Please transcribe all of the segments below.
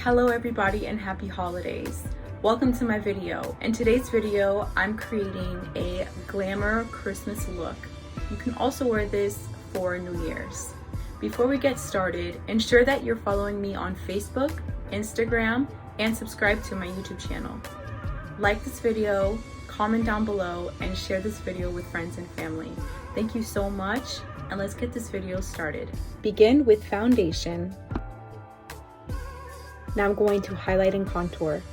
Hello everybody and happy holidays. Welcome to my video. In today's video, I'm creating a glamour Christmas look. You can also wear this for New Year's. Before we get started, ensure that you're following me on Facebook, Instagram, and subscribe to my YouTube channel. Like this video, comment down below, and share this video with friends and family. Thank you so much, and let's get this video started. Begin with foundation. Now I'm going to highlight and contour.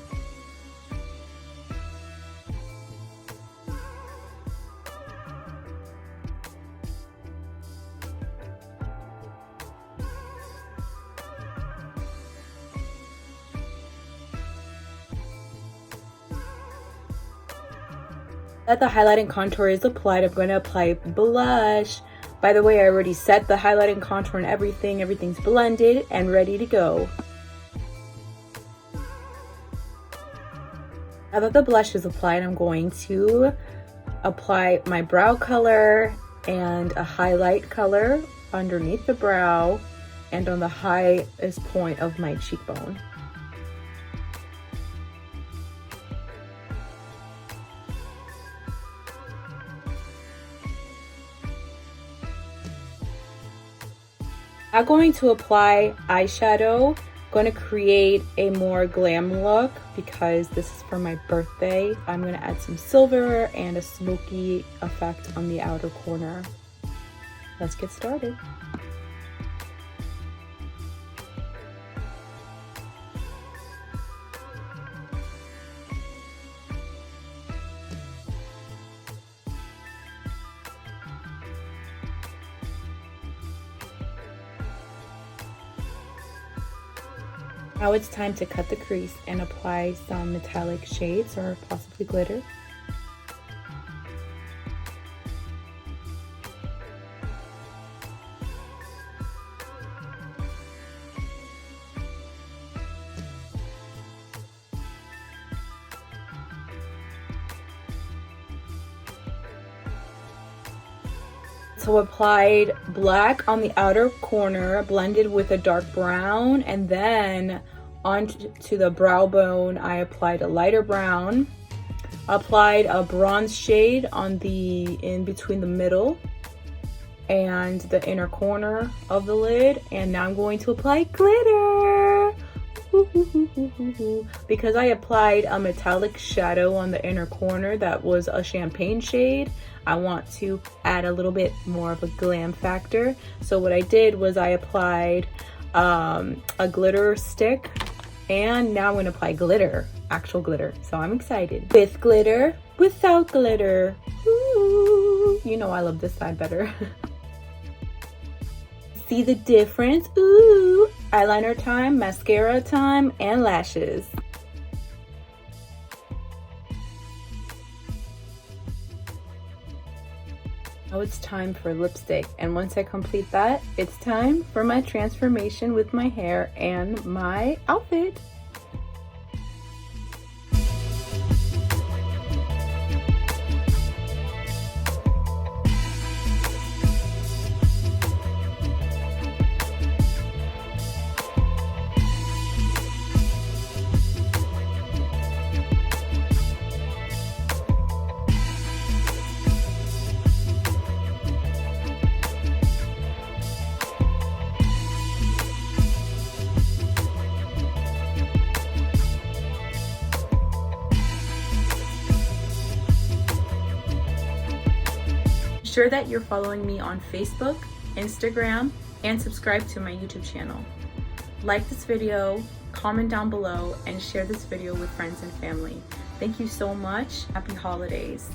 That the highlight and contour is applied, I'm going to apply blush. By the way, I already set the highlight and contour and everything. Everything's blended and ready to go. Now that the blush is applied, I'm going to apply my brow color and a highlight color underneath the brow and on the highest point of my cheekbone. I'm going to apply eyeshadow. I'm going to create a more glam look because this is for my birthday. I'm going to add some silver and a smoky effect on the outer corner. Let's get started. Now it's time to cut the crease and apply some metallic shades or possibly glitter. So applied black on the outer corner, blended with a dark brown, and then onto the brow bone I applied a lighter brown, applied a bronze shade on the in between the middle and the inner corner of the lid, and now I'm going to apply glitter. Because I applied a metallic shadow on the inner corner that was a champagne shade, I want to add a little bit more of a glam factor. So what I did was I applied a glitter stick, and now I'm going to apply glitter, actual glitter. So I'm excited. With glitter, without glitter. Ooh, you know I love this side better. See the difference? Ooh, eyeliner time, mascara time, and lashes. Now it's time for lipstick, and once I complete that, it's time for my transformation with my hair and my outfit. Ensure that you're following me on Facebook, Instagram, and subscribe to my YouTube channel. Like this video, comment down below, and share this video with friends and family. Thank you so much. Happy holidays.